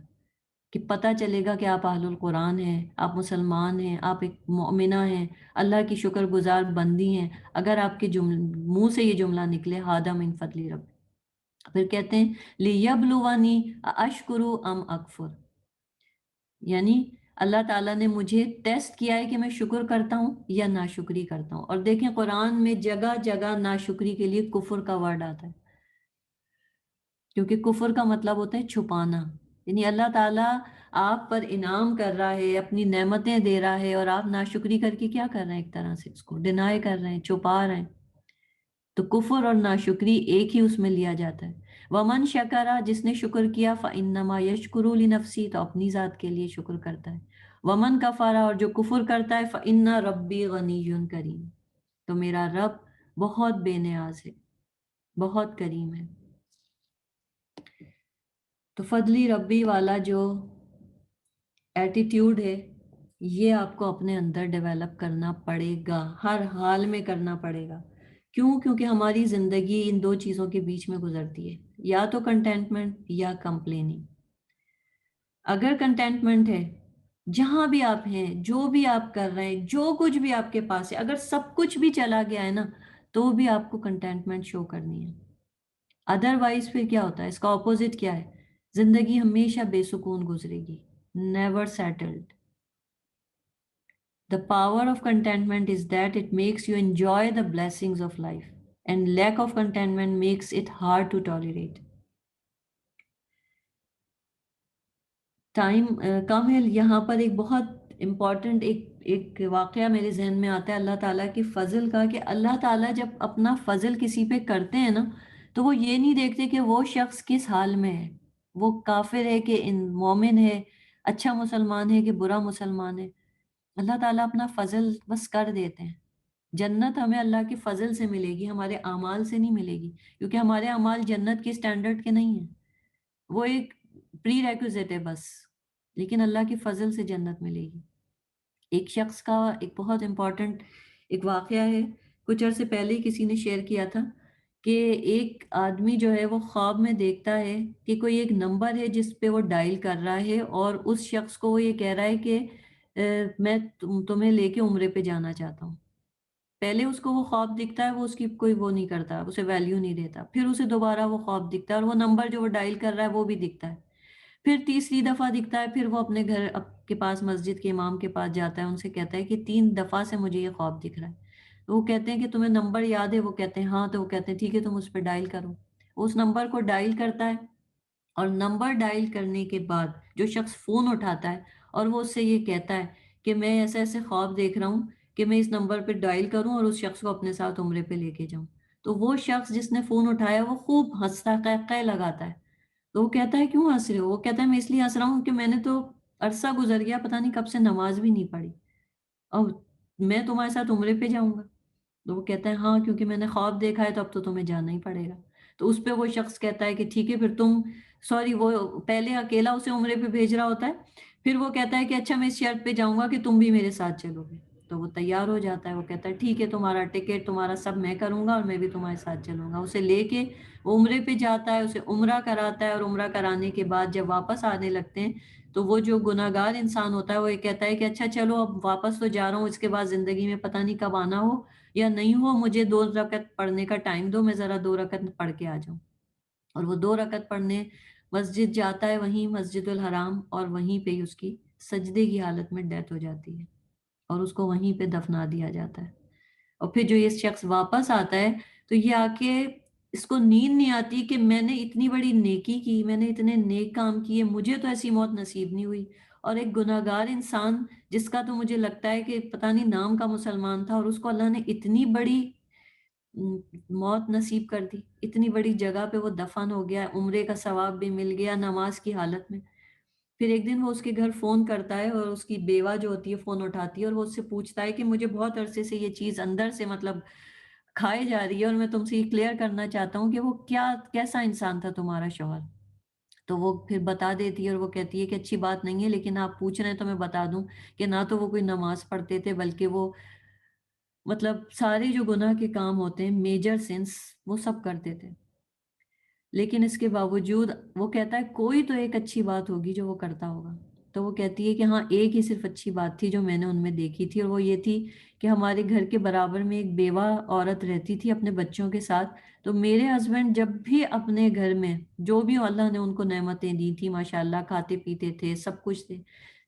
کہ پتہ چلے گا کہ آپ اہل القرآن ہیں، آپ مسلمان ہیں، آپ ایک مومنہ ہیں، اللہ کی شکر گزار بندی ہیں، اگر آپ کے منہ سے یہ جملہ نکلے ہادہ من فضلی رب. پھر کہتے ہیں لیبلونی اشکرو ام اکفر، یعنی اللہ تعالیٰ نے مجھے ٹیسٹ کیا ہے کہ میں شکر کرتا ہوں یا ناشکری کرتا ہوں. اور دیکھیں قرآن میں جگہ جگہ ناشکری کے لیے کفر کا ورڈ آتا ہے، کیونکہ کفر کا مطلب ہوتا ہے چھپانا. یعنی اللہ تعالیٰ آپ پر انعام کر رہا ہے، اپنی نعمتیں دے رہا ہے، اور آپ ناشکری کر کے کیا کر رہے ہیں؟ ایک طرح سے اس کو ڈینائی کر رہے ہیں، چھپا رہے ہیں. تو کفر اور ناشکری ایک ہی اس میں لیا جاتا ہے. ومن شکرا، جس نے شکر کیا، فانما یشکر لنفسی، تو اپنی ذات کے لیے شکر کرتا ہے. ومن کفارا، اور جو کفر کرتا ہے، فان ربی غنی کریم، تو میرا رب بہت بے نیاز ہے، بہت کریم ہے. تو فضلی ربی والا جو ایٹیٹیوڈ ہے یہ آپ کو اپنے اندر ڈیولپ کرنا پڑے گا، ہر حال میں کرنا پڑے گا. کیوں؟ کیونکہ ہماری زندگی ان دو چیزوں کے بیچ میں گزرتی ہے، یا تو کنٹینٹمنٹ یا کمپلیننگ. اگر کنٹینٹمنٹ ہے، جہاں بھی آپ ہیں، جو بھی آپ کر رہے ہیں، جو کچھ بھی آپ کے پاس ہے، اگر سب کچھ بھی چلا گیا ہے نا تو بھی آپ کو کنٹینٹمنٹ شو کرنی ہے. ادروائز پھر کیا ہوتا ہے؟ اس کا اپوزٹ کیا ہے؟ زندگی ہمیشہ بے سکون گزرے گی، never settled. The power of contentment is that it makes you enjoy the blessings of life, and lack of contentment makes it hard to tolerate. Time کم ہے، یہاں پر ایک بہت امپورٹنٹ ایک واقعہ میرے ذہن میں آتا ہے اللہ تعالیٰ کے فضل کا، کہ اللہ تعالیٰ جب اپنا فضل کسی پہ کرتے ہیں نا تو وہ یہ نہیں دیکھتے کہ وہ شخص کس حال میں ہے، وہ کافر ہے کہ مومن ہے، اچھا مسلمان ہے کہ برا مسلمان ہے. اللہ تعالیٰ اپنا فضل بس کر دیتے ہیں. جنت ہمیں اللہ کے فضل سے ملے گی، ہمارے اعمال سے نہیں ملے گی، کیونکہ ہمارے اعمال جنت کے سٹینڈرڈ کے نہیں ہیں، وہ ایک پری ریکوزٹ ہے بس. لیکن اللہ کے فضل سے جنت ملے گی. ایک شخص کا ایک بہت امپورٹنٹ ایک واقعہ ہے، کچھ عرصے پہلے ہی کسی نے شیئر کیا تھا کہ ایک آدمی جو ہے وہ خواب میں دیکھتا ہے کہ کوئی ایک نمبر ہے جس پہ وہ ڈائل کر رہا ہے، اور اس شخص کو وہ یہ کہہ رہا ہے کہ میں تمہیں لے کے عمرے پہ جانا چاہتا ہوں. پہلے اس کو وہ خواب دکھتا ہے، وہ اس کی کوئی وہ نہیں کرتا، اسے ویلیو نہیں دیتا. پھر اسے دوبارہ وہ خواب دکھتا ہے اور وہ نمبر جو وہ ڈائل کر رہا ہے وہ بھی دکھتا ہے. پھر تیسری دفعہ دکھتا ہے، پھر وہ اپنے گھر کے پاس مسجد کے امام کے پاس جاتا ہے، ان سے کہتا ہے کہ 3 دفعہ سے مجھے یہ خواب دکھ رہا ہے. تو وہ کہتے ہیں کہ تمہیں نمبر یاد ہے؟ وہ کہتے ہیں ہاں. تو وہ کہتے ہیں ٹھیک ہے تم اس پہ ڈائل کرو. اس نمبر کو ڈائل کرتا ہے، اور نمبر ڈائل کرنے کے بعد جو شخص فون اٹھاتا ہے اور وہ اس سے یہ کہتا ہے کہ میں ایسے ایسے خواب دیکھ رہا ہوں کہ میں اس نمبر پہ ڈائل کروں اور اس شخص کو اپنے ساتھ عمرے پہ لے کے جاؤں. تو وہ شخص جس نے فون اٹھایا وہ خوب ہنستا قہقہ لگاتا ہے. تو وہ کہتا ہے کیوں ہنس رہے ہو؟ وہ کہتا ہے میں اس لیے ہنس رہا ہوں کہ میں نے تو عرصہ گزر گیا، پتہ نہیں کب سے نماز بھی نہیں پڑھی، اور میں تمہارے ساتھ عمرے پہ جاؤں گا. تو وہ کہتا ہے ہاں کیونکہ میں نے خواب دیکھا ہے تو اب تو تمہیں جانا ہی پڑے گا. تو اس پہ وہ شخص کہتا ہے کہ ٹھیک ہے پھر تم، سوری وہ پہلے اکیلا اسے عمرے پہ بھیج رہا ہوتا ہے، پھر وہ کہتا ہے کہ اچھا میں اس شرط پہ جاؤں گا کہ تم بھی میرے ساتھ چلو گے. تو وہ تیار ہو جاتا ہے، وہ کہتا ہے ٹھیک ہے تمہارا ٹکٹ تمہارا سب میں کروں گا اور میں بھی تمہارے ساتھ چلوں گا. اسے لے کے وہ عمرے پہ جاتا ہے، اسے عمرہ کراتا ہے، اور عمرہ کرانے کے بعد جب واپس آنے لگتے ہیں تو وہ جو گناہگار انسان ہوتا ہے وہ یہ کہتا ہے کہ اچھا چلو اب واپس تو جا رہا ہوں، اس کے بعد زندگی میں پتہ نہیں کب آنا ہو یا نہیں ہو، مجھے 2 رکعت پڑھنے کا ٹائم دو، میں ذرا 2 رکعت پڑھ کے آ جاؤں. اور وہ 2 رکعت پڑھنے مسجد جاتا ہے، وہیں مسجد الحرام، اور وہیں پہ ہی اس کی سجدے کی حالت میں ڈیتھ ہو جاتی ہے اور اس کو وہیں پہ دفنا دیا جاتا ہے. اور پھر جو یہ شخص واپس آتا ہے تو یہ آ کے اس کو نیند نہیں آتی کہ میں نے اتنی بڑی نیکی کی، میں نے اتنے نیک کام کیے، مجھے تو ایسی موت نصیب نہیں ہوئی، اور ایک گناہگار انسان جس کا تو مجھے لگتا ہے کہ پتہ نہیں نام کا مسلمان تھا، اور اس کو اللہ نے اتنی بڑی موت نصیب کر دی، اتنی بڑی جگہ پہ وہ دفن ہو گیا، عمرے کا ثواب بھی مل گیا نماز کی حالت میں۔ پھر ایک دن وہ اس کے گھر فون کرتا ہے، اور اس کی بیوہ جو ہوتی ہے فون اٹھاتی ہے، اور وہ اس سے پوچھتا ہے کہ مجھے بہت عرصے سے یہ چیز اندر سے مطلب کھائے جا رہی ہے، اور میں تم سے یہ کلیئر کرنا چاہتا ہوں کہ وہ کیسا انسان تھا تمہارا شوہر۔ تو وہ پھر بتا دیتی ہے، اور وہ کہتی ہے کہ اچھی بات نہیں ہے، لیکن آپ پوچھ رہے ہیں تو میں بتا دوں کہ نہ تو وہ کوئی نماز پڑھتے تھے، بلکہ وہ مطلب سارے جو گناہ کے کام ہوتے ہیں میجر سنس وہ سب کرتے تھے۔ لیکن اس کے باوجود وہ کہتا ہے کوئی تو ایک اچھی بات ہوگی جو وہ کرتا ہوگا۔ تو وہ کہتی ہے کہ ہاں ایک ہی صرف اچھی بات تھی جو میں نے ان میں دیکھی تھی، اور وہ یہ تھی کہ ہمارے گھر کے برابر میں ایک بیوہ عورت رہتی تھی اپنے بچوں کے ساتھ۔ تو میرے ہسبینڈ جب بھی اپنے گھر میں جو بھی اللہ نے ان کو نعمتیں دی تھی ماشاءاللہ، کھاتے پیتے تھے، سب کچھ تھے،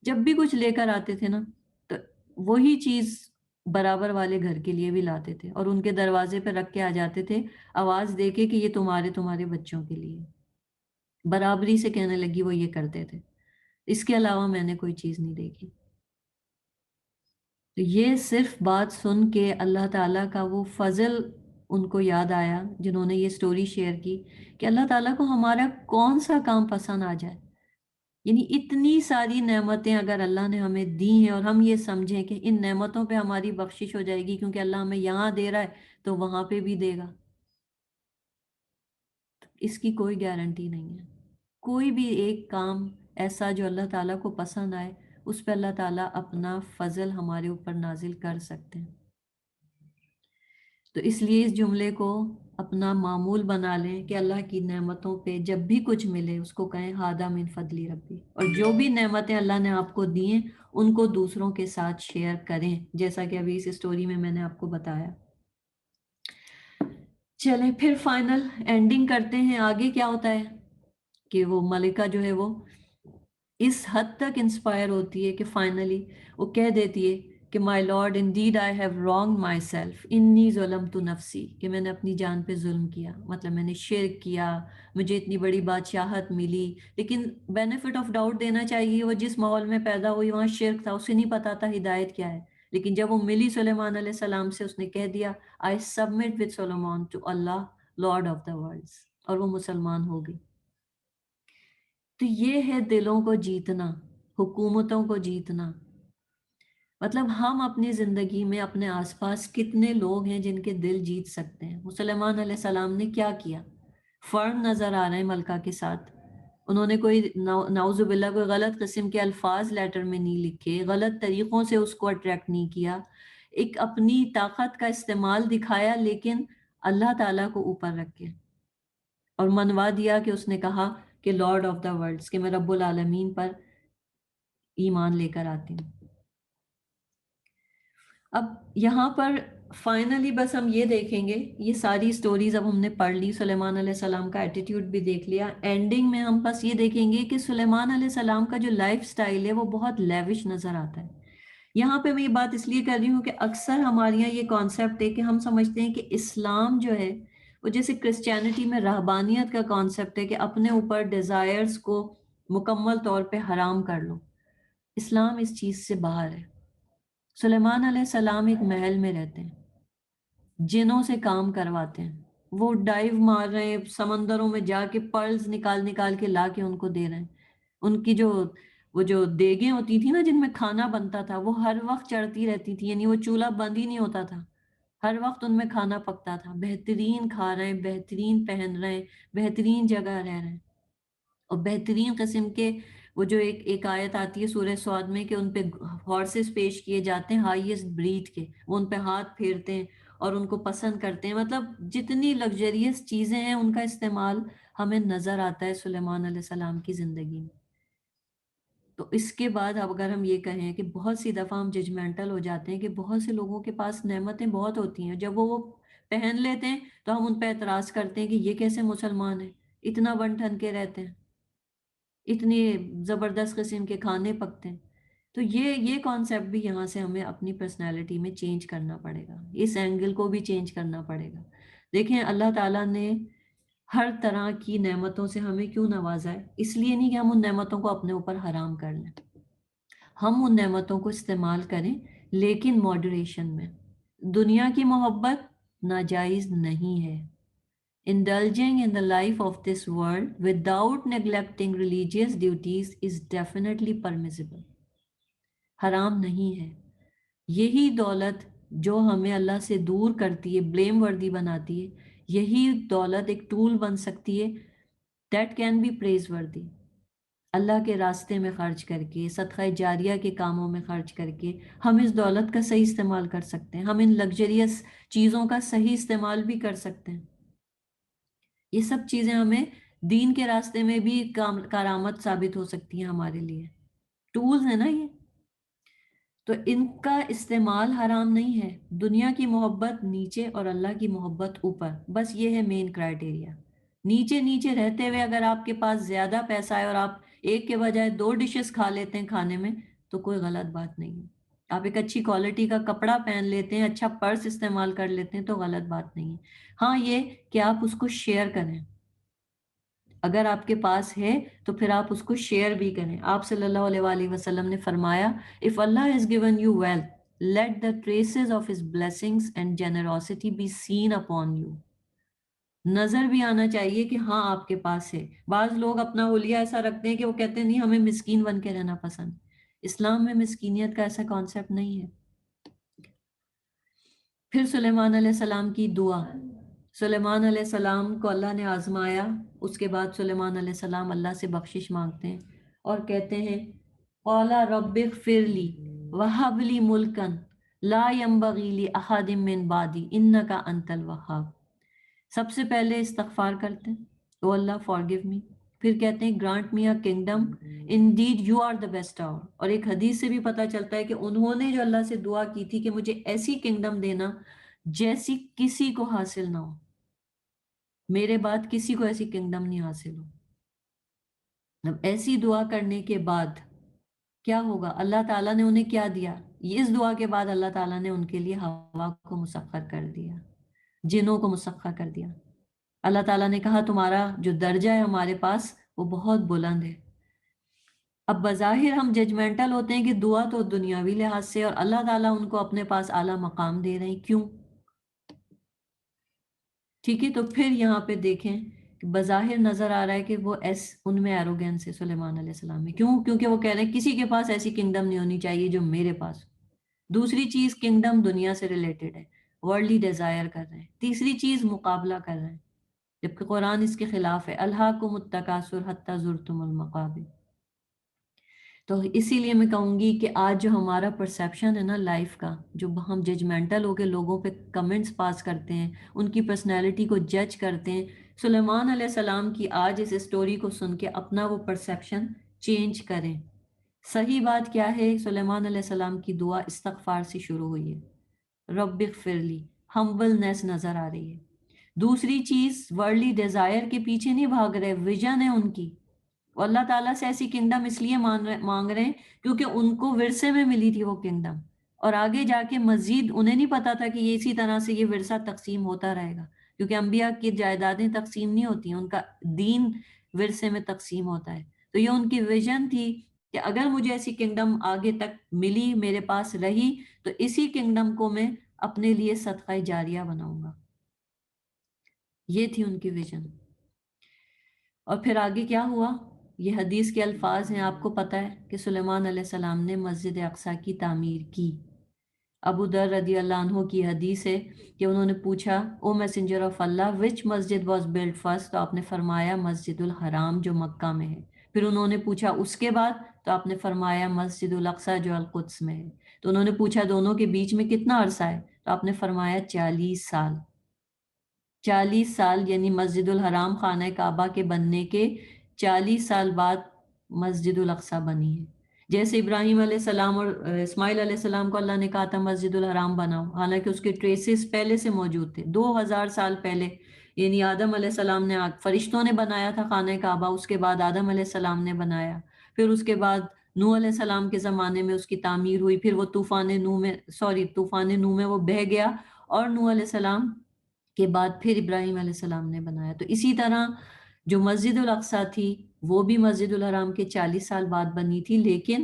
جب بھی کچھ لے کر آتے تھے نا تو وہی چیز برابر والے گھر کے لیے بھی لاتے تھے، اور ان کے دروازے پہ رکھ کے آ جاتے تھے آواز دے کے کہ یہ تمہارے بچوں کے لیے۔ برابری سے کہنے لگی وہ یہ کرتے تھے، اس کے علاوہ میں نے کوئی چیز نہیں دیکھی۔ تو یہ صرف بات سن کے اللہ تعالیٰ کا وہ فضل ان کو یاد آیا جنہوں نے یہ سٹوری شیئر کی، کہ اللہ تعالیٰ کو ہمارا کون سا کام پسند آ جائے۔ یعنی اتنی ساری نعمتیں اگر اللہ نے ہمیں دی ہیں، اور ہم یہ سمجھیں کہ ان نعمتوں پہ ہماری بخشش ہو جائے گی کیونکہ اللہ ہمیں یہاں دے رہا ہے تو وہاں پہ بھی دے گا، اس کی کوئی گارنٹی نہیں ہے۔ کوئی بھی ایک کام ایسا جو اللہ تعالیٰ کو پسند آئے، اس پہ اللہ تعالیٰ اپنا فضل ہمارے اوپر نازل کر سکتے ہیں۔ تو اس لیے اس جملے کو اپنا معمول بنا لیں کہ اللہ کی نعمتوں پہ جب بھی کچھ ملے اس کو کہیں ہادہ من فضلی ربی، اور جو بھی نعمتیں اللہ نے آپ کو دی ہیں ان کو دوسروں کے ساتھ شیئر کریں، جیسا کہ ابھی اس سٹوری میں نے آپ کو بتایا۔ چلیں پھر فائنل اینڈنگ کرتے ہیں۔ آگے کیا ہوتا ہے کہ وہ ملکہ جو ہے وہ اس حد تک انسپائر ہوتی ہے کہ فائنلی وہ کہہ دیتی ہے کہ my lord indeed I have wrong myself انی ظلمت نفسی، کہ میں نے اپنی جان پہ ظلم کیا، مطلب میں نے شرک کیا، مجھے اتنی بڑی بادشاہت ملی، لیکن بینیفٹ آف ڈاؤٹ دینا چاہیے، وہ جس ماحول میں پیدا ہوئی وہاں شرک تھا، اسے نہیں پتا تھا ہدایت کیا ہے، لیکن جب وہ ملی سلیمان علیہ السلام سے اس نے کہہ دیا I submit with Sulaiman to Allah lord of the worlds, اور وہ مسلمان ہو گئی۔ تو یہ ہے دلوں کو جیتنا، حکومتوں کو جیتنا۔ مطلب ہم اپنی زندگی میں اپنے آس پاس کتنے لوگ ہیں جن کے دل جیت سکتے ہیں۔ سلیمان علیہ السلام نے کیا کیا؟ فرم نظر آ رہے ہیں ملکہ کے ساتھ، انہوں نے کوئی نعوذ باللہ کوئی غلط قسم کے الفاظ لیٹر میں نہیں لکھے، غلط طریقوں سے اس کو اٹریکٹ نہیں کیا، ایک اپنی طاقت کا استعمال دکھایا لیکن اللہ تعالیٰ کو اوپر رکھ کے، اور منوا دیا کہ اس نے کہا کہ لارڈ آف دا ورلڈز، کہ میں رب العالمین پر ایمان لے کر آتی ہوں۔ اب یہاں پر فائنلی بس ہم یہ دیکھیں گے، یہ ساری سٹوریز اب ہم نے پڑھ لی، سلیمان علیہ السلام کا ایٹیٹیوڈ بھی دیکھ لیا، اینڈنگ میں ہم بس یہ دیکھیں گے کہ سلیمان علیہ السلام کا جو لائف سٹائل ہے وہ بہت لیوش نظر آتا ہے۔ یہاں پہ میں یہ بات اس لیے کر رہی ہوں کہ اکثر ہمارے یہاں یہ کانسیپٹ ہے کہ ہم سمجھتے ہیں کہ اسلام جو ہے وہ جیسے کرسچینٹی میں رہبانیت کا کانسیپٹ ہے کہ اپنے اوپر ڈیزائرز کو مکمل طور پہ حرام کر لو۔ اسلام اس چیز سے باہر ہے۔ سلیمان علیہ السلام ایک محل میں رہتے ہیں، جنوں سے کام کرواتے ہیں، وہ ڈائیو مار رہے ہیں سمندروں میں جا کے، پرلز نکال نکال کے لا کے ان کو دے رہے ہیں۔ ان کی وہ جو دیگیں ہوتی تھی نا جن میں کھانا بنتا تھا وہ ہر وقت چڑھتی رہتی تھی، یعنی وہ چولہا بند ہی نہیں ہوتا تھا، ہر وقت ان میں کھانا پکتا تھا، بہترین کھا رہے ہیں، بہترین پہن رہے ہیں، بہترین جگہ رہ رہے ہیں، اور بہترین قسم کے وہ جو ایک آیت آتی ہے سورہ سعد میں کہ ان پہ ہارسز پیش کیے جاتے ہیں ہائیسٹ بریڈ کے، وہ ان پہ ہاتھ پھیرتے ہیں اور ان کو پسند کرتے ہیں۔ مطلب جتنی لگژریس چیزیں ہیں ان کا استعمال ہمیں نظر آتا ہے سلیمان علیہ السلام کی زندگی میں۔ تو اس کے بعد اب اگر ہم یہ کہیں کہ بہت سی دفعہ ہم ججمنٹل ہو جاتے ہیں کہ بہت سے لوگوں کے پاس نعمتیں بہت ہوتی ہیں، جب وہ پہن لیتے ہیں تو ہم ان پہ اعتراض کرتے ہیں کہ یہ کیسے مسلمان ہیں، اتنا بن ٹھن کے رہتے ہیں، اتنے زبردست قسم کے کھانے پکتے ہیں۔ تو یہ کانسیپٹ بھی یہاں سے ہمیں اپنی پرسنالٹی میں چینج کرنا پڑے گا، اس اینگل کو بھی چینج کرنا پڑے گا۔ دیکھیں اللہ تعالیٰ نے ہر طرح کی نعمتوں سے ہمیں کیوں نوازا ہے؟ اس لیے نہیں کہ ہم ان نعمتوں کو اپنے اوپر حرام کر لیں، ہم ان نعمتوں کو استعمال کریں لیکن ماڈریشن میں. دنیا کی محبت ناجائز نہیں ہے. Indulging in the life of this world without neglecting religious duties is definitely permissible. حرام نہیں ہے. یہی دولت جو ہمیں اللہ سے دور کرتی ہے، بلیم وردی بناتی ہے، یہی دولت ایک ٹول بن سکتی ہے that can be praiseworthy. اللہ کے راستے میں خرچ کر کے، صدقہ جاریہ کے کاموں میں خرچ کر کے ہم اس دولت کا صحیح استعمال کر سکتے ہیں. ہم ان لگژریس چیزوں کا صحیح استعمال بھی کر سکتے ہیں. یہ سب چیزیں ہمیں دین کے راستے میں بھی کارآمد ثابت ہو سکتی ہیں ہمارے لیے. ٹولز ہیں نا یہ. تو ان کا استعمال حرام نہیں ہے. دنیا کی محبت نیچے اور اللہ کی محبت اوپر، بس یہ ہے مین کرائٹیریا. نیچے نیچے رہتے ہوئے اگر آپ کے پاس زیادہ پیسہ ہے اور آپ ایک کے بجائے 2 ڈشز کھا لیتے ہیں کھانے میں تو کوئی غلط بات نہیں ہے. آپ ایک اچھی کوالٹی کا کپڑا پہن لیتے ہیں، اچھا پرس استعمال کر لیتے ہیں تو غلط بات نہیں ہے. ہاں یہ کہ آپ اس کو شیئر کریں. اگر آپ کے پاس ہے تو پھر آپ اس کو شیئر بھی کریں. آپ صلی اللہ علیہ وآلہ وسلم نے فرمایا if Allah has given you wealth, let the traces of his blessings and generosity be seen upon you. نظر بھی آنا چاہیے کہ ہاں آپ کے پاس ہے. بعض لوگ اپنا حلیہ ایسا رکھتے ہیں کہ وہ کہتے ہیں نہیں ہمیں مسکین بن کے رہنا پسند. اسلام میں مسکینیت کا ایسا کانسیپٹ نہیں ہے. پھر سلیمان علیہ السلام کی دعا. سلیمان علیہ السلام کو اللہ نے آزمایا. اس کے بعد سلیمان علیہ السلام اللہ سے بخشش مانگتے ہیں اور کہتے ہیں قال رب اغفر لی وہب لی ملکا لا ينبغی لأحد من بعدی انک انت الوہاب. سب سے پہلے استغفار کرتے ہیں او اللہ forgive me. پھر کہتے ہیں grant me a kingdom indeed you are the bestower. اور ایک حدیث سے بھی پتہ چلتا ہے کہ انہوں نے جو اللہ سے دعا کی تھی کہ مجھے ایسی کنگڈم دینا جیسی کسی کو حاصل نہ ہو. میرے بعد کسی کو ایسی کنگڈم نہیں حاصل ہو. اب ایسی دعا کرنے کے بعد کیا ہوگا؟ اللہ تعالیٰ نے انہیں کیا دیا؟ اس دعا کے بعد اللہ تعالیٰ نے ان کے لیے ہوا کو مسخر کر دیا، جنوں کو مسخر کر دیا. اللہ تعالیٰ نے کہا تمہارا جو درجہ ہے ہمارے پاس وہ بہت بلند ہے. اب بظاہر ہم ججمنٹل ہوتے ہیں کہ دعا تو دنیاوی لحاظ سے، اور اللہ تعالیٰ ان کو اپنے پاس اعلیٰ مقام دے رہے ہیں. کیوں؟ ٹھیک ہے. تو پھر یہاں پہ دیکھیں کہ بظاہر نظر آ رہا ہے کہ وہ ان میں ایروگینس ہے سلیمان علیہ السلام میں. کیوں؟ کیونکہ وہ کہہ رہے ہیں کسی کے پاس ایسی کنگڈم نہیں ہونی چاہیے جو میرے پاس. دوسری چیز کنگڈم دنیا سے ریلیٹڈ ہے، ورلڈلی ڈیزائر کر رہے ہیں. تیسری چیز مقابلہ کر رہے ہیں، جبکہ قرآن اس کے خلاف ہے الہاکم التکاثر حتی زرتم المقابر. تو اسی لیے میں کہوں گی کہ آج جو ہمارا پرسیپشن ہے نا لائف کا، جو ہم ججمنٹل ہو کے لوگوں پہ کمنٹس پاس کرتے ہیں، ان کی پرسنالٹی کو جج کرتے ہیں، سلیمان علیہ السلام کی آج اس اسٹوری کو سن کے اپنا وہ پرسیپشن چینج کریں. صحیح بات کیا ہے؟ سلیمان علیہ السلام کی دعا استغفار سے شروع ہوئی ہے. رب اغفر لی، ہمبلنس نظر آ رہی ہے. دوسری چیز ورلڈلی ڈیزائر کے پیچھے نہیں بھاگ رہے، ویژن ہے ان کی. اللہ تعالیٰ سے ایسی کنگڈم اس لیے مانگ رہے ہیں کیونکہ ان کو ورثے میں ملی تھی وہ کنگڈم، اور آگے جا کے مزید انہیں نہیں پتا تھا کہ یہ اسی طرح سے یہ ورثہ تقسیم ہوتا رہے گا، کیونکہ انبیاء کی جائیدادیں تقسیم نہیں ہوتی ہیں، ان کا دین ورثے میں تقسیم ہوتا ہے. تو یہ ان کی ویژن تھی کہ اگر مجھے ایسی کنگڈم آگے تک ملی، میرے پاس رہی، تو اسی کنگڈم کو میں اپنے لیے صدقہ جاریہ بناؤں گا. یہ تھی ان کی ویژن. اور پھر آگے کیا ہوا؟ یہ حدیث کے الفاظ ہیں، آپ کو پتہ ہے کہ سلیمان علیہ السلام نے مسجد اقصیٰ کی تعمیر کی. ابو ذر رضی اللہ عنہ کی حدیث ہے کہ انہوں نے پوچھا او messenger of Allah which Masjid was blood first? تو آپ نے فرمایا مسجد الحرام جو مکہ میں ہے. پھر انہوں نے پوچھا اس کے بعد؟ تو آپ نے فرمایا مسجد الاقصیٰ جو القدس میں ہے. تو انہوں نے پوچھا دونوں کے بیچ میں کتنا عرصہ ہے؟ تو آپ نے فرمایا 40 سال. 40 سال یعنی مسجد الحرام خانہ کعبہ کے بننے کے 40 سال بعد مسجد الاقصیٰ بنی ہے. جیسے ابراہیم علیہ السلام اور اسماعیل علیہ السلام کو اللہ نے کہا تھا مسجد الحرام بناؤ، حالانکہ اس کے ٹریسز پہلے سے موجود تھے 2000 سال پہلے. یعنی آدم علیہ السلام نے، فرشتوں نے بنایا تھا خانہ کعبہ، اس کے بعد آدم علیہ السلام نے بنایا، پھر اس کے بعد نوح علیہ السلام کے زمانے میں اس کی تعمیر ہوئی، پھر وہ طوفان نوح میں وہ بہہ گیا، اور نوح علیہ السلام کے بعد پھر ابراہیم علیہ السلام نے بنایا. تو اسی طرح جو مسجد الاقصیٰ تھی وہ بھی مسجد الحرام کے 40 سال بعد بنی تھی، لیکن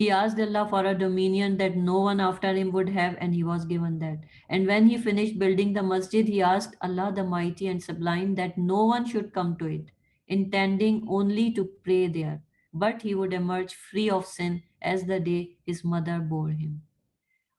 He asked Allah for a dominion that no one after him would have, and he was given that. And when he finished building the masjid, he asked Allah the Mighty and Sublime that no one should come to it, intending only to pray there, but he would emerge free of sin as the day his mother bore him.